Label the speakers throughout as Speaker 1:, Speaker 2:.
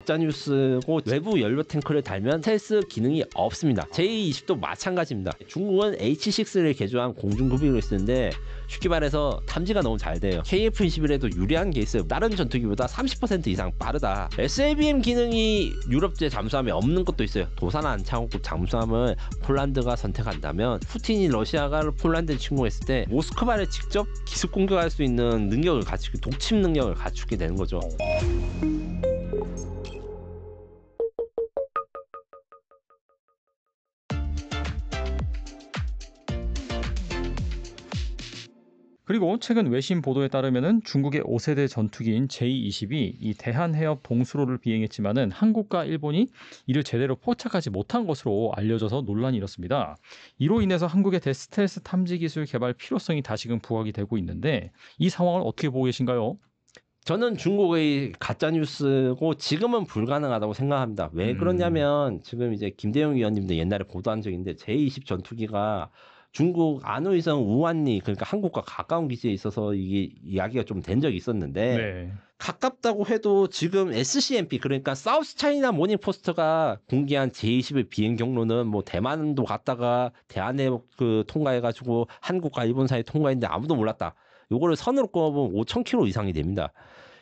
Speaker 1: 가짜뉴스고 외부 연료 탱크를 달면 스텔스 기능이 없습니다. J20도 마찬가지입니다. 중국은 H6를 개조한 공중급유를 쓰는데 쉽게 말해서 탐지가 너무 잘 돼요. KF-21에도 유리한 게 있어요. 다른 전투기보다 30% 이상 빠르다. SABM 기능이 유럽제 잠수함에 없는 것도 있어요. 도산한 창호급 잠수함을 폴란드가 선택한다면 푸틴이 러시아가 폴란드를 침공했을 때 모스크바를 직접 기습 공격할 수 있는 능력을 갖추게, 독침 능력을 갖추게 되는 거죠.
Speaker 2: 그리고 최근 외신 보도에 따르면은 중국의 5세대 전투기인 J-20이 이 대한해협 봉수로를 비행했지만은 한국과 일본이 이를 제대로 포착하지 못한 것으로 알려져서 논란이 일었습니다. 이로 인해서 한국의 대스텔스 탐지 기술 개발 필요성이 다시금 부각이 되고 있는데 이 상황을 어떻게 보고 계신가요?
Speaker 1: 저는 중국의 가짜뉴스고 지금은 불가능하다고 생각합니다. 왜 그러냐면 지금 이제 김대영 위원님도 옛날에 보도한 적이 있는데 J-20 전투기가 중국 안우이성 우완리 그러니까 한국과 가까운 기지에 있어서 이게 이야기가 좀 된 적이 있었는데
Speaker 2: 네.
Speaker 1: 가깝다고 해도 지금 SCMP 그러니까 사우스 차이나 모닝 포스트가 공개한 J-20의 비행 경로는 뭐 대만도 갔다가 대한해협 그 통과해가지고 한국과 일본 사이 통과했는데 아무도 몰랐다. 요거를 선으로 꼽으면 5,000km 이상이 됩니다.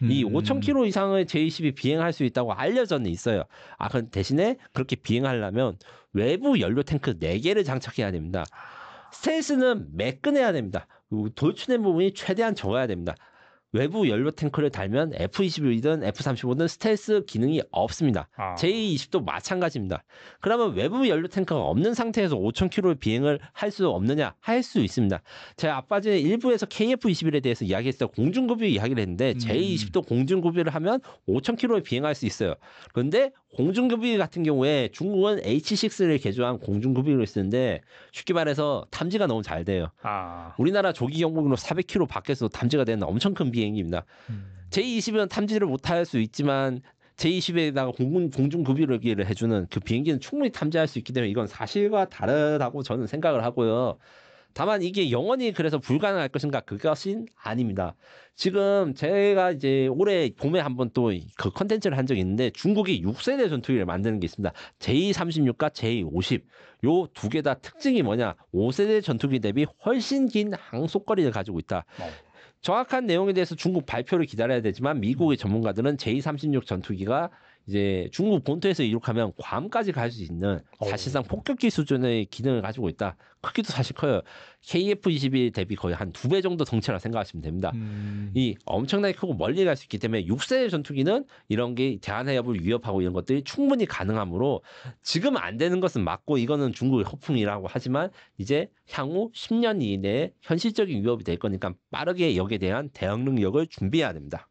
Speaker 1: 이 5,000km 이상을 J-20이 비행할 수 있다고 알려져는 있어요. 아, 그 대신에 그렇게 비행하려면 외부 연료 탱크 4개를 장착해야 됩니다. 스텔스는 매끈해야 됩니다. 돌출된 부분이 최대한 적어야 됩니다. 외부 연료 탱크를 달면 F-21이든 F-35든 스텔스 기능이 없습니다. J-20도 마찬가지입니다. 그러면 외부 연료 탱크가 없는 상태에서 5,000km 비행을 할 수 없느냐? 할 수 있습니다. 제가 아까 전에 일부에서 KF-21에 대해서 이야기했어요. 공중급유 이야기를 했는데 J-20도 공중급유를 하면 5,000km를 비행할 수 있어요. 그런데 공중급유 같은 경우에 중국은 H6를 개조한 공중급유를 쓰는데 쉽게 말해서 탐지가 너무 잘 돼요. 우리나라 조기 경보기로 400km 밖에서 탐지가 되는 엄청 큰 비행기입니다. J-20은 탐지를 못할 수 있지만 J-20에다가 공중급유를 해주는 그 비행기는 충분히 탐지할 수 있기 때문에 이건 사실과 다르다고 저는 생각을 하고요. 다만 이게 영원히 그래서 불가능할 것인가 그것은 아닙니다. 지금 제가 이제 올해 봄에 한번 또 그 컨텐츠를 한 적이 있는데 중국이 6세대 전투기를 만드는 게 있습니다. J-36과 J-50 요 두 개 다 특징이 뭐냐 5세대 전투기 대비 훨씬 긴 항속거리를 가지고 있다. 정확한 내용에 대해서 중국 발표를 기다려야 되지만 미국의 전문가들은 J-36 전투기가 이제 중국 본토에서 이륙하면 괌까지 갈 수 있는 사실상 폭격기 수준의 기능을 가지고 있다. 크기도 사실 커요. KF-21 대비 거의 한 2배 정도 덩치라 생각하시면 됩니다. 이 엄청나게 크고 멀리 갈 수 있기 때문에 6세대 전투기는 이런 게 대한해협을 위협하고 이런 것들이 충분히 가능하므로 지금 안 되는 것은 맞고 이거는 중국의 허풍이라고 하지만 이제 향후 10년 이내에 현실적인 위협이 될 거니까 빠르게 여기에 대한 대응 능력을 준비해야 됩니다.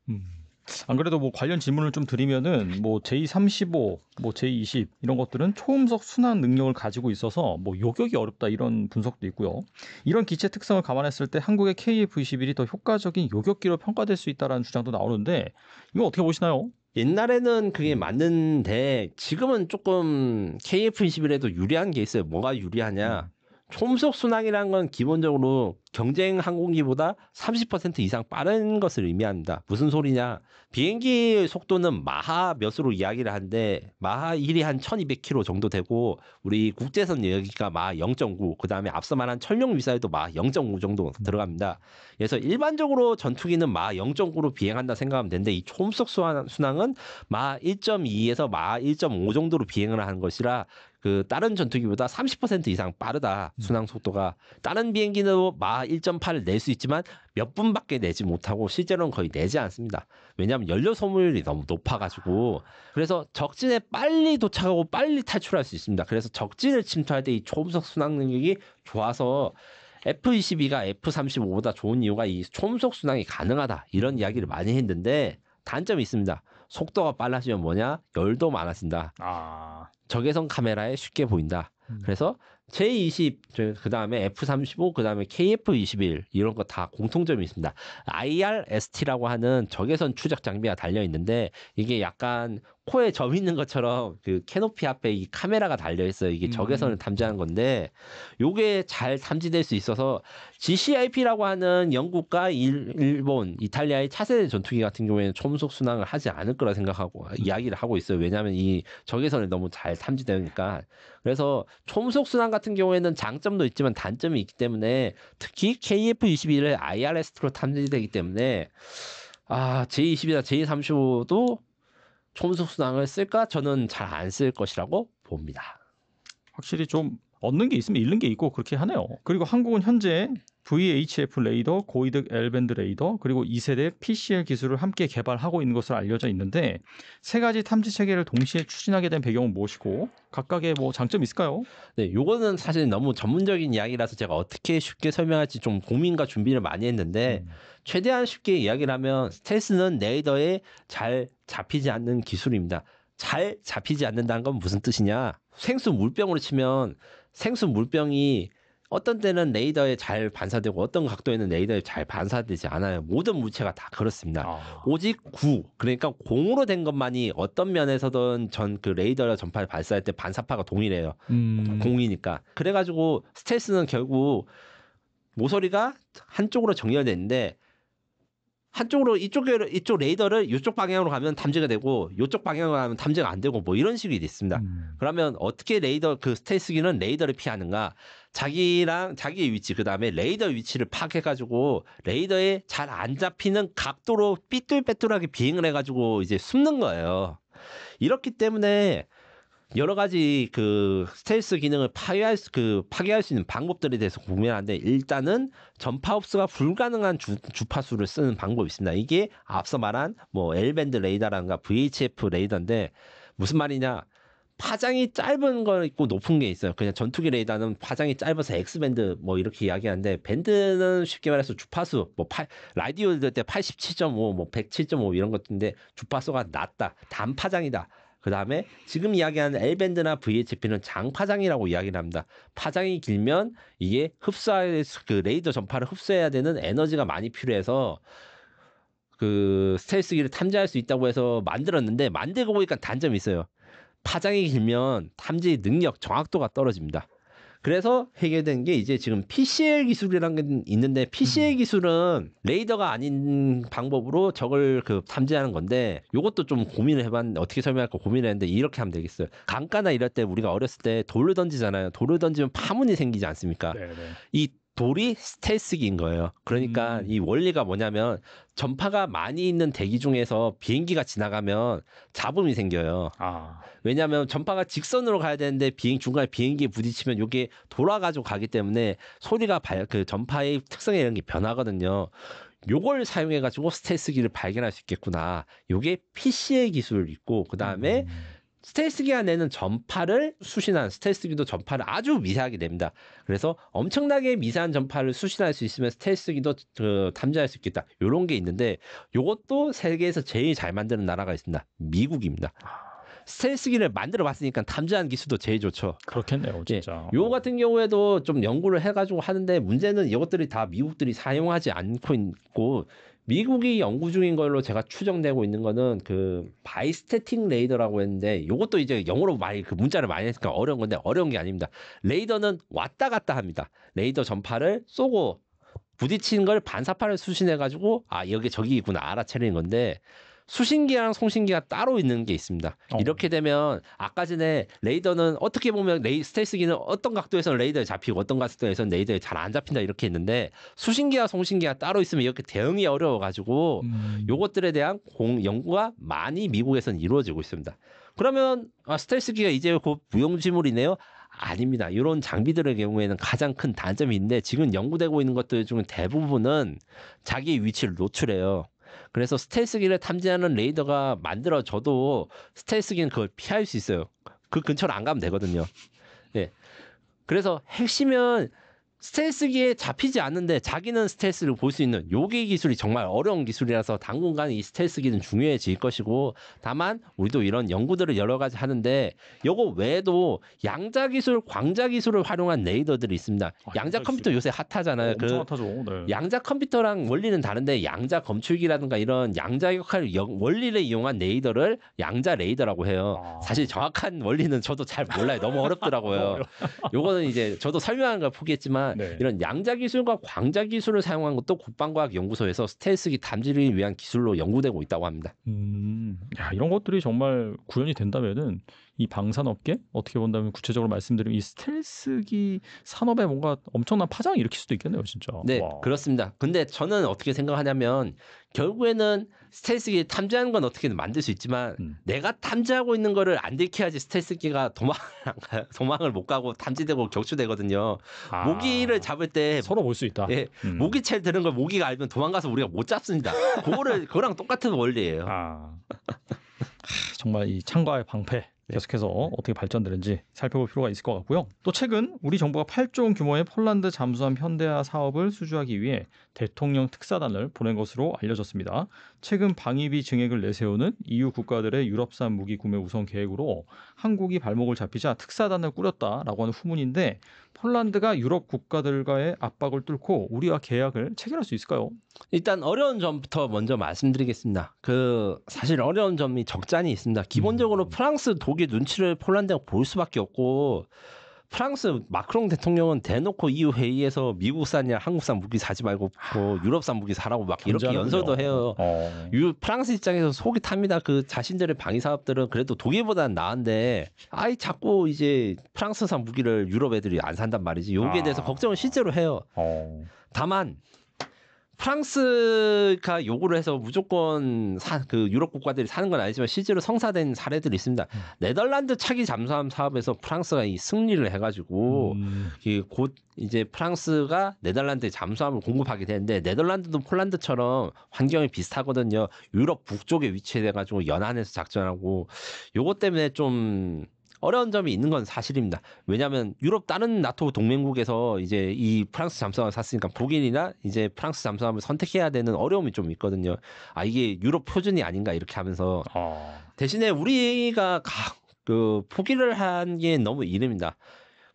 Speaker 2: 안 그래도 뭐 관련 질문을 좀 드리면은 뭐 J-35, 뭐 J-20 이런 것들은 초음속 순환 능력을 가지고 있어서 뭐 요격이 어렵다 이런 분석도 있고요. 이런 기체 특성을 감안했을 때 한국의 KF-21이 더 효과적인 요격기로 평가될 수 있다라는 주장도 나오는데 이거 어떻게 보시나요?
Speaker 1: 옛날에는 그게 맞는데 지금은 조금 KF-21에도 유리한 게 있어요. 뭐가 유리하냐? 초음속 순항이라는 건 기본적으로 경쟁 항공기보다 30% 이상 빠른 것을 의미합니다. 무슨 소리냐? 비행기 속도는 마하 몇으로 이야기를 하는데 마하 1이 한 1200km 정도 되고 우리 국제선 여기가 마하 0.9 그다음에 앞서 말한 천룡 미사일도 마하 0.5 정도 들어갑니다. 그래서 일반적으로 전투기는 마하 0.9로 비행한다 생각하면 되는데 이 초음속 순항은 마하 1.2에서 마하 1.5 정도로 비행을 하는 것이라 그 다른 전투기보다 30% 이상 빠르다. 순항 속도가. 다른 비행기는 마하 1.8을 낼 수 있지만 몇 분밖에 내지 못하고 실제로는 거의 내지 않습니다. 왜냐하면 연료 소모율이 너무 높아가지고 그래서 적진에 빨리 도착하고 빨리 탈출할 수 있습니다. 그래서 적진을 침투할 때 이 초음속 순항 능력이 좋아서 F-22가 F-35보다 좋은 이유가 이 초음속 순항이 가능하다. 이런 이야기를 많이 했는데 단점이 있습니다. 속도가 빨라지면 뭐냐? 열도 많아진다. 적외선 카메라에 쉽게 보인다. 그래서 J-20, 그 다음에 F-35, 그 다음에 KF-21 이런 거 다 공통점이 있습니다. IRST라고 하는 적외선 추적 장비가 달려 있는데 이게 약간 코에 점 있는 것처럼 그 캐노피 앞에 이 카메라가 달려 있어요. 이게 적외선을 탐지하는 건데 요게 잘 탐지될 수 있어서 GCIP라고 하는 영국과 일본, 이탈리아의 차세대 전투기 같은 경우에는 초음속 순항을 하지 않을 거라 생각하고 이야기를 하고 있어요. 왜냐하면 이 적외선을 너무 잘 탐지되니까. 그래서 초음속 순항 같은 경우에는 장점도 있지만 단점이 있기 때문에 특히 KF-21을 IRST로 탐지되기 때문에 J-20이나 J-35도 초음속 순항을 쓸까? 저는 잘 안 쓸 것이라고 봅니다.
Speaker 2: 확실히 좀 얻는 게 있으면 잃는 게 있고 그렇게 하네요. 그리고 한국은 현재 VHF 레이더, 고이득 L밴드 레이더, 그리고 2세대 PCL 기술을 함께 개발하고 있는 것으로 알려져 있는데 세 가지 탐지 체계를 동시에 추진하게 된 배경은 무엇이고 각각의 뭐 장점이 있을까요?
Speaker 1: 네, 요거는 사실 너무 전문적인 이야기라서 제가 어떻게 쉽게 설명할지 좀 고민과 준비를 많이 했는데 최대한 쉽게 이야기를 하면 스텔스는 레이더에 잘 잡히지 않는 기술입니다. 잘 잡히지 않는다는 건 무슨 뜻이냐? 생수 물병으로 치면 생수 물병이 어떤 때는 레이더에 잘 반사되고 어떤 각도에는 레이더에 잘 반사되지 않아요. 모든 물체가 다 그렇습니다. 오직 그러니까 공으로 된 것만이 어떤 면에서든 전 그 레이더나 전파를 발사할 때 반사파가 동일해요. 공이니까. 그래가지고 스텔스는 결국 모서리가 한쪽으로 정렬되는데 한쪽으로 이쪽 레이더를 이쪽 방향으로 가면 탐지가 되고 이쪽 방향으로 가면 탐지가 안 되고 뭐 이런 식이 있습니다. 그러면 어떻게 레이더 그 스텔스기는 레이더를 피하는가? 자기의 위치 그다음에 레이더 위치를 파악해가지고 레이더에 잘 안 잡히는 각도로 삐뚤빼뚤하게 비행을 해가지고 이제 숨는 거예요. 이렇기 때문에 여러 가지 그 스텔스 기능을 파괴할 수 있는 방법들에 대해서 고민하는데 일단은 전파 흡수가 불가능한 주파수를 쓰는 방법이 있습니다. 이게 앞서 말한 뭐 L밴드 레이더라든가 VHF 레이더인데 무슨 말이냐? 파장이 짧은 거 있고 높은 게 있어요. 그냥 전투기 레이더는 파장이 짧아서 X밴드 뭐 이렇게 이야기하는데 밴드는 쉽게 말해서 주파수 뭐 라디오 들을 때 87.5, 뭐 107.5 이런 것인데 주파수가 낮다, 단파장이다. 그 다음에 지금 이야기하는 L밴드나 VHP는 장파장이라고 이야기를 합니다. 파장이 길면 이게 그 레이더 전파를 흡수해야 되는 에너지가 많이 필요해서 그 스텔스기를 탐지할 수 있다고 해서 만들었는데 만들고 보니까 단점이 있어요. 파장이 길면 탐지 능력, 정확도가 떨어집니다. 그래서 해결된 게 이제 지금 PCL 기술이라는 게 있는데 PCL 기술은 레이더가 아닌 방법으로 적을 그 탐지하는 건데 이것도 좀 고민을 해봤는데 어떻게 설명할까 고민을 했는데 이렇게 하면 되겠어요. 강가나 이럴 때 우리가 어렸을 때 돌을 던지잖아요. 돌을 던지면 파문이 생기지 않습니까?
Speaker 2: 네네.
Speaker 1: 이 돌이 스텔스기인 거예요. 그러니까 이 원리가 뭐냐면 전파가 많이 있는 대기 중에서 비행기가 지나가면 잡음이 생겨요. 왜냐하면 전파가 직선으로 가야 되는데 중간에 비행기에 부딪히면 이게 돌아가지고 가기 때문에 소리가 그 전파의 특성에 이런 게 변하거든요. 요걸 사용해가지고 스텔스기를 발견할 수 있겠구나. 요게 PC의 기술 있고 그 다음에 스텔스기가 내는 전파를 수신한 스텔스기도 전파를 아주 미세하게 냅니다. 그래서 엄청나게 미세한 전파를 수신할 수 있으면 스텔스기도 탐지할 수 있겠다. 요런 게 있는데 요것도 세계에서 제일 잘 만드는 나라가 있습니다. 미국입니다. 스텔스기를 만들어 봤으니까 탐지하는 기술도 제일 좋죠.
Speaker 2: 그렇겠네요, 진짜.
Speaker 1: 요 같은 경우에도 좀 연구를 해가지고 하는데 문제는 이것들이 다 미국들이 사용하지 않고 있고 미국이 연구 중인 걸로 제가 추정되고 있는 거는 그 바이스태틱 레이더라고 했는데 요것도 이제 영어로 많이 그 문자를 많이 했으니까 어려운 건데 어려운 게 아닙니다. 레이더는 왔다 갔다 합니다. 레이더 전파를 쏘고 부딪히는 걸 반사파를 수신해가지고 여기 저기 있구나 알아차리는 건데 수신기랑 송신기가 따로 있는 게 있습니다. 이렇게 되면 아까 전에 레이더는 어떻게 보면 스텔스기는 어떤 각도에서는 레이더에 잡히고 어떤 각도에서는 레이더에 잘 안 잡힌다 이렇게 했는데 수신기와 송신기가 따로 있으면 이렇게 대응이 어려워가지고 요것들에 대한 연구가 많이 미국에서는 이루어지고 있습니다. 그러면 스텔스기가 이제 곧 무용지물이네요? 아닙니다. 이런 장비들의 경우에는 가장 큰 단점이 있는데 지금 연구되고 있는 것들 중 대부분은 자기 위치를 노출해요. 그래서 스텔스기를 탐지하는 레이더가 만들어져도 스텔스기는 그걸 피할 수 있어요. 그 근처로 안 가면 되거든요. 예. 그래서 핵심은 스텔스기에 잡히지 않는데 자기는 스텔스를 볼 수 있는 요기 기술이 정말 어려운 기술이라서 당분간 이 스텔스기는 중요해질 것이고, 다만 우리도 이런 연구들을 여러 가지 하는데 요거 외에도 양자 기술, 광자 기술을 활용한 레이더들이 있습니다. 양자 컴퓨터 요새 핫하잖아요.
Speaker 2: 엄청 핫하죠. 네.
Speaker 1: 양자 컴퓨터랑 원리는 다른데 양자 검출기라든가 이런 양자 역할 원리를 이용한 레이더를 양자 레이더라고 해요. 사실 정확한 원리는 저도 잘 몰라요. 너무 어렵더라고요. 요거는 이제 저도 설명하는 걸 포기했지만
Speaker 2: 네.
Speaker 1: 이런 양자 기술과 광자 기술을 사용한 것도 국방과학연구소에서 스텔스기 탐지를 위한 기술로 연구되고 있다고 합니다.
Speaker 2: 야, 이런 것들이 정말 구현이 된다면은 이 방산업계 어떻게 본다면 구체적으로 말씀드리면 이 스텔스기 산업에 뭔가 엄청난 파장을 일으킬 수도 있겠네요, 진짜.
Speaker 1: 네,
Speaker 2: 와.
Speaker 1: 그렇습니다. 근데 저는 어떻게 생각하냐면 결국에는 스텔스기 탐지하는 건 어떻게든 만들 수 있지만 내가 탐지하고 있는 거를 안 들켜야지 스텔스기가 도망을 못 가고 탐지되고 격추되거든요. 모기를 잡을 때
Speaker 2: 서로 볼 수 있다.
Speaker 1: 예, 모기채 드는 걸 모기가 알면 도망가서 우리가 못 잡습니다. 그거랑 똑같은 원리예요.
Speaker 2: 정말 이 창과의 방패 계속해서 어떻게 발전되는지 살펴볼 필요가 있을 것 같고요. 또 최근 우리 정부가 8조 규모의 폴란드 잠수함 현대화 사업을 수주하기 위해 대통령 특사단을 보낸 것으로 알려졌습니다. 최근 방위비 증액을 내세우는 EU 국가들의 유럽산 무기 구매 우선 계획으로 한국이 발목을 잡히자 특사단을 꾸렸다라고 하는 후문인데, 폴란드가 유럽 국가들과의 압박을 뚫고 우리와 계약을 체결할 수 있을까요?
Speaker 1: 일단 어려운 점부터 먼저 말씀드리겠습니다. 사실 어려운 점이 적잖이 있습니다. 기본적으로 프랑스, 독일 눈치를 폴란드가 볼 수밖에 없고, 프랑스 마크롱 대통령은 대놓고 EU 회의에서 미국산이나 한국산 무기 사지 말고 유럽산 무기 사라고 막 이렇게 연설도 해요. 프랑스 입장에서 속이 탑니다. 자신들의 방위 사업들은 그래도 독일보다는 나은데 자꾸 이제 프랑스산 무기를 유럽 애들이 안 산단 말이지. 여기에 대해서 걱정을 실제로 해요. 다만 프랑스가 요구를 해서 무조건 유럽 국가들이 사는 건 아니지만 실제로 성사된 사례들이 있습니다. 네덜란드 차기 잠수함 사업에서 프랑스가 이 승리를 해가지고 곧 이제 프랑스가 네덜란드에 잠수함을 공급하게 되는데, 네덜란드도 폴란드처럼 환경이 비슷하거든요. 유럽 북쪽에 위치해가지고 연안에서 작전하고, 요것 때문에 좀 어려운 점이 있는 건 사실입니다. 왜냐하면 유럽 다른 나토 동맹국에서 이제 이 프랑스 잠수함을 샀으니까 독일이나 이제 프랑스 잠수함을 선택해야 되는 어려움이 좀 있거든요. 이게 유럽 표준이 아닌가 이렇게 하면서 대신에 우리가 포기를 한 게 너무 이릅니다.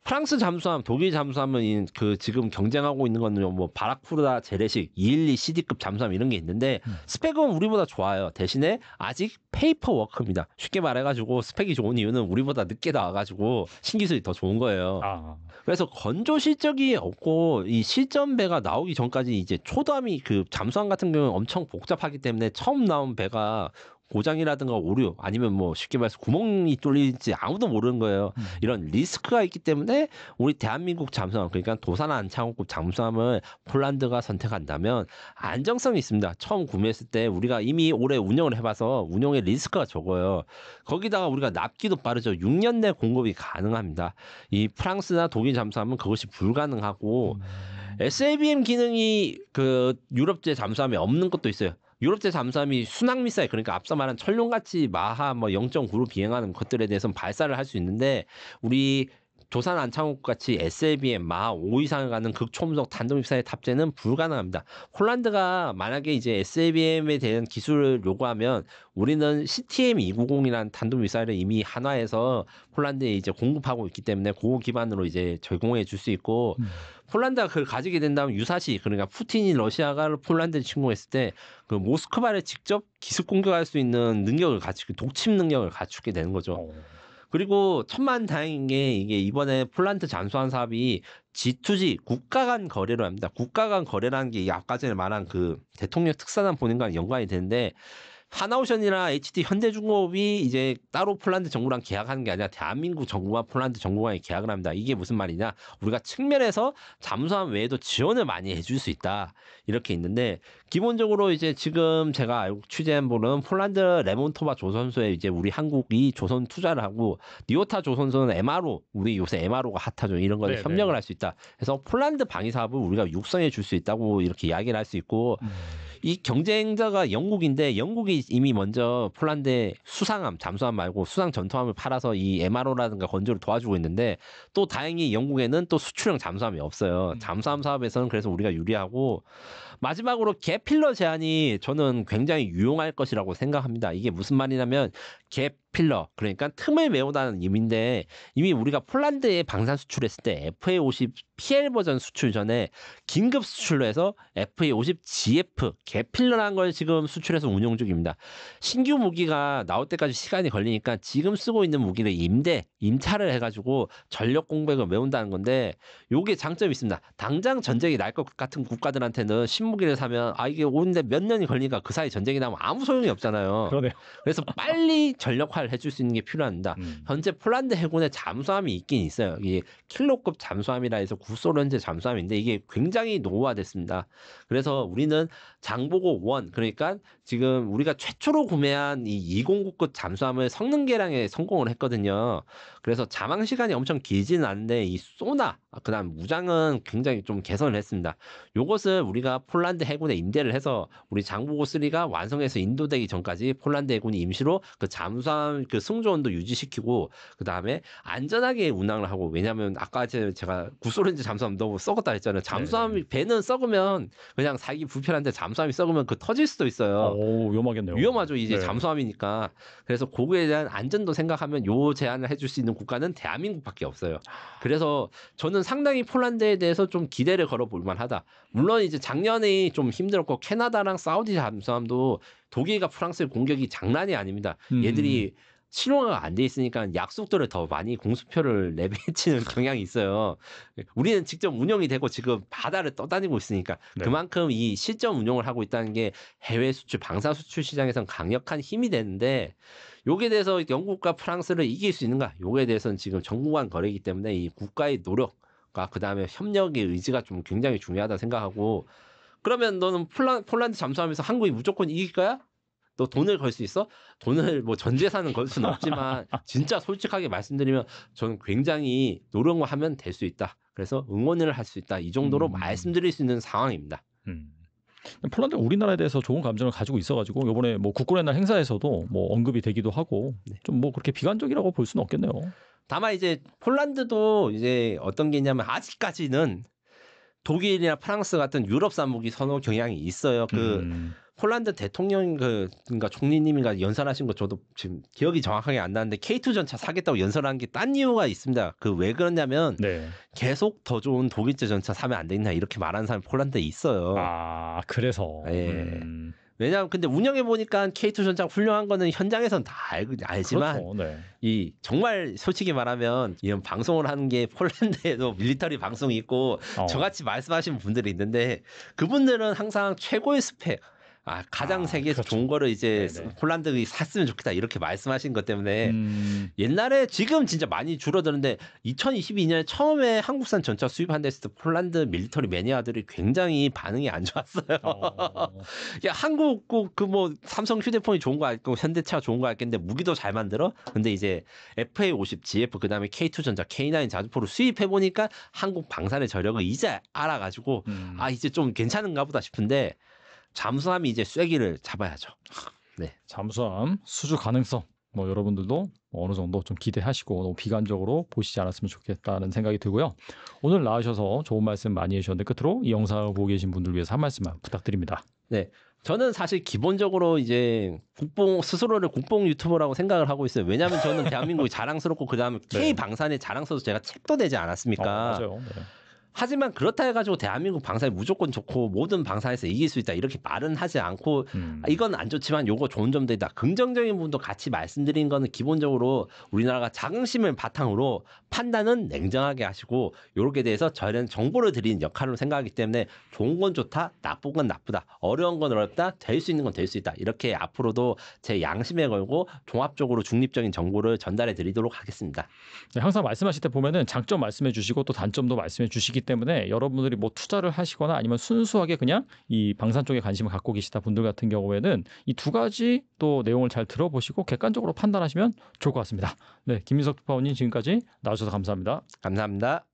Speaker 1: 프랑스 잠수함, 독일 잠수함은 지금 경쟁하고 있는 거는 뭐 바라쿠다, 재래식, 212 CD급 잠수함 이런 게 있는데 스펙은 우리보다 좋아요. 대신에 아직 페이퍼 워크입니다. 쉽게 말해가지고 스펙이 좋은 이유는 우리보다 늦게 나와가지고 신기술이 더 좋은 거예요. 그래서 건조 실적이 없고 이 실전배가 나오기 전까지 이제 초도함이 잠수함 같은 경우는 엄청 복잡하기 때문에 처음 나온 배가 고장이라든가 오류 아니면 뭐 쉽게 말해서 구멍이 뚫릴지 아무도 모르는 거예요. 이런 리스크가 있기 때문에 우리 대한민국 잠수함, 그러니까 도산 안창호급 잠수함을 폴란드가 선택한다면 안정성이 있습니다. 처음 구매했을 때 우리가 이미 오래 운영을 해봐서 운영의 리스크가 적어요. 거기다가 우리가 납기도 빠르죠. 6년 내 공급이 가능합니다. 이 프랑스나 독일 잠수함은 그것이 불가능하고 SABM 기능이 유럽제 잠수함에 없는 것도 있어요. 유럽제 잠수함이 순항 미사일, 그러니까 앞서 말한 천룡같이 마하 0.9로 비행하는 것들에 대해서는 발사를 할 수 있는데, 우리 조산 안창호급 같이 SLBM 마하 5 이상을 가는 극초음속 탄도미사일 탑재는 불가능합니다. 폴란드가 만약에 이제 SLBM에 대한 기술을 요구하면 우리는 CTM-290이라는 탄도미사일을 이미 한화해서 폴란드에 이제 공급하고 있기 때문에 그거 기반으로 이제 제공해 줄 수 있고, 폴란드가 그걸 가지게 된다면 유사시, 그러니까 푸틴이 러시아가 폴란드를 침공했을 때 모스크바를 직접 기습 공격할 수 있는 능력을 갖추고 독침 능력을 갖추게 되는 거죠. 그리고 천만다행인 게 이게 이번에 폴란드 잠수함 사업이 G2G 국가 간 거래로 합니다. 국가 간 거래라는 게 아까 전에 말한 대통령 특사단 보낸 거랑 연관이 되는데, 하나오션이나 HD 현대중공업이 이제 따로 폴란드 정부랑 계약하는 게 아니라 대한민국 정부와 폴란드 정부가 계약을 합니다. 이게 무슨 말이냐? 우리가 측면에서 잠수함 외에도 지원을 많이 해줄 수 있다. 이렇게 있는데, 기본적으로 이제 지금 제가 취재한 바로는 폴란드 레몬토바 조선소에 이제 우리 한국이 조선 투자를 하고, 니오타 조선소는 MRO, 우리 요새 MRO가 핫하죠. 이런 거에 협력을 할 수 있다. 그래서 폴란드 방위 사업을 우리가 육성해 줄 수 있다고 이렇게 이야기를 할 수 있고, 이 경쟁자가 영국인데 영국이 이미 먼저 폴란드에 수상함, 잠수함 말고 수상 전투함을 팔아서 이 MRO라든가 건조를 도와주고 있는데 또 다행히 영국에는 또 수출형 잠수함이 없어요. 잠수함 사업에서는 그래서 우리가 유리하고 마지막으로 갭필러 제한이 저는 굉장히 유용할 것이라고 생각합니다. 이게 무슨 말이냐면 갭필러 그러니까 틈을 메우다는 의미인데 이미 우리가 폴란드에 방산 수출했을 때 FA50 PL 버전 수출 전에 긴급 수출로 해서 FA50 GF 갭필러라는 걸 지금 수출해서 운용 중입니다. 신규 무기가 나올 때까지 시간이 걸리니까 지금 쓰고 있는 무기를 임차를 해가지고 전력 공백을 메운다는 건데 요게 장점이 있습니다. 당장 전쟁이 날 것 같은 국가들한테는 신무기를 사면 이게 오는데 몇 년이 걸리니까 그 사이 전쟁이 나면 아무 소용이 없잖아요.
Speaker 2: 그러네요.
Speaker 1: 그래서 빨리 전력화를 해줄 수 있는 게 필요합니다. 현재 폴란드 해군에 잠수함이 있긴 있어요. 이게 킬로급 잠수함이라 해서 구소련제 잠수함인데 이게 굉장히 노후화됐습니다. 그래서 우리는 장보고 1 그러니까 지금 우리가 최초로 구매한 이 209급 잠수함을 성능 개량에 성공을 했거든요. 그래서 잠항 시간이 엄청 길지는 않은데 이 소나 그다음 무장은 굉장히 좀 개선을 했습니다. 요것을 우리가 폴란드 해군에 임대를 해서 우리 장보고 3가 완성해서 인도되기 전까지 폴란드 해군이 임시로 그 잠수함 그 승조원도 유지시키고 그다음에 안전하게 운항을 하고 왜냐하면 아까 제가 구소련제 잠수함 너무 썩었다 했잖아요. 잠수함이 배는 썩으면 그냥 살기 불편한데 잠수함이 썩으면 그 터질 수도 있어요.
Speaker 2: 오, 위험하겠네요.
Speaker 1: 위험하죠. 이제
Speaker 2: 네.
Speaker 1: 잠수함이니까. 그래서 그거에 대한 안전도 생각하면 요 제안을 해줄 수 있는 국가는 대한민국밖에 없어요. 그래서 저는 상당히 폴란드에 대해서 좀 기대를 걸어볼 만하다. 물론 이제 작년에 좀 힘들었고 캐나다랑 사우디 잠수함도 독일과 프랑스의 공격이 장난이 아닙니다. 얘들이 실용화가 안 돼 있으니까 약속들을 더 많이 공수표를 내비치는 경향이 있어요. 우리는 직접 운영이 되고 지금 바다를 떠다니고 있으니까
Speaker 2: 네.
Speaker 1: 그만큼 이 실전 운용을 하고 있다는 게 해외 수출, 방산 수출 시장에선 강력한 힘이 되는데 요게 대해서 영국과 프랑스를 이길 수 있는가? 요게 대해서는 지금 정부간 거래이기 때문에 이 국가의 노력과 그다음에 협력의 의지가 좀 굉장히 중요하다 생각하고 그러면 너는 폴란드 잠수함에서 한국이 무조건 이길 거야? 너 돈을 걸 수 있어? 돈을 뭐 전 재산은 걸 수는 없지만 진짜 솔직하게 말씀드리면 저는 굉장히 노력을 하면 될 수 있다. 그래서 응원을 할 수 있다. 이 정도로 말씀드릴 수 있는 상황입니다.
Speaker 2: 폴란드 우리나라에 대해서 좋은 감정을 가지고 있어가지고 이번에 뭐 국군의 날 행사에서도 뭐 언급이 되기도 하고 좀 뭐 그렇게 비관적이라고 볼 수는 없겠네요.
Speaker 1: 다만 이제 폴란드도 이제 어떤 게 있냐면 아직까지는 독일이나 프랑스 같은 유럽산 무기 선호 경향이 있어요. 폴란드 대통령 그러니까 총리님이가 연설하신 거 저도 지금 기억이 정확하게 안 나는데 K2 전차 사겠다고 연설한 게 딴 이유가 있습니다. 그 왜 그러냐면 계속 더 좋은 독일제 전차 사면 안 되냐 이렇게 말하는 사람이 폴란드에 있어요.
Speaker 2: 아 그래서.
Speaker 1: 예. 왜냐하면 근데 운영해 보니까 K2 전차 훌륭한 거는 현장에서는 다 알지만
Speaker 2: 그렇죠.
Speaker 1: 이 정말 솔직히 말하면 이런 방송을 하는 게 폴란드에도 밀리터리 방송이 있고 저같이 말씀하시는 분들이 있는데 그분들은 항상 최고의 스펙 가장 세계에서
Speaker 2: 그렇죠.
Speaker 1: 좋은 거를 이제 폴란드가 샀으면 좋겠다 이렇게 말씀하신 것 때문에 옛날에 지금 진짜 많이 줄어드는데 2022년에 처음에 한국산 전차 수입한 데서 폴란드 밀리터리 매니아들이 굉장히 반응이 안 좋았어요. 야 한국 그 뭐 삼성 휴대폰이 좋은 거 알고 현대차가 좋은 거 알겠는데 무기도 잘 만들어? 근데 이제 FA50 GF 그다음에 K2 전차 K9 자주포를 수입해 보니까 한국 방산의 저력을 이제 알아가지고 이제 좀 괜찮은가 보다 싶은데 잠수함이 이제 쐐기를 잡아야죠. 네.
Speaker 2: 잠수함 수주 가능성 뭐 여러분들도 어느 정도 좀 기대하시고 너무 비관적으로 보시지 않았으면 좋겠다는 생각이 들고요. 오늘 나와주셔서 좋은 말씀 많이 해주셨는데 끝으로 이 영상을 보고 계신 분들 위해서 한 말씀만 부탁드립니다.
Speaker 1: 네. 저는 사실 기본적으로 이제 스스로를 국뽕 유튜버라고 생각을 하고 있어요. 왜냐하면 저는 대한민국이 자랑스럽고 그다음에 K 방산에 자랑스러워서 제가 책도 내지 않았습니까?
Speaker 2: 맞아요.
Speaker 1: 하지만 그렇다 해가지고 대한민국 방산이 무조건 좋고 모든 방산에서 이길 수 있다 이렇게 말은 하지 않고 이건 안 좋지만 요거 좋은 점도 있다. 긍정적인 부분도 같이 말씀드린 거는 기본적으로 우리나라가 자긍심을 바탕으로 판단은 냉정하게 하시고 요렇게 대해서 저희는 정보를 드리는 역할로 생각하기 때문에 좋은 건 좋다, 나쁜 건 나쁘다, 어려운 건 어렵다, 될 수 있는 건 될 수 있다. 이렇게 앞으로도 제 양심에 걸고 종합적으로 중립적인 정보를 전달해 드리도록 하겠습니다.
Speaker 2: 네, 항상 말씀하실 때 보면은 장점 말씀해 주시고 또 단점도 말씀해 주시기 때문에 여러분들이 뭐 투자를 하시거나 아니면 순수하게 그냥 이 방산 쪽에 관심을 갖고 계시다 분들 같은 경우에는 이 두 가지 또 내용을 잘 들어보시고 객관적으로 판단하시면 좋을 것 같습니다. 네, 김민석 특파원님 지금까지 나와주셔서 감사합니다.
Speaker 1: 감사합니다.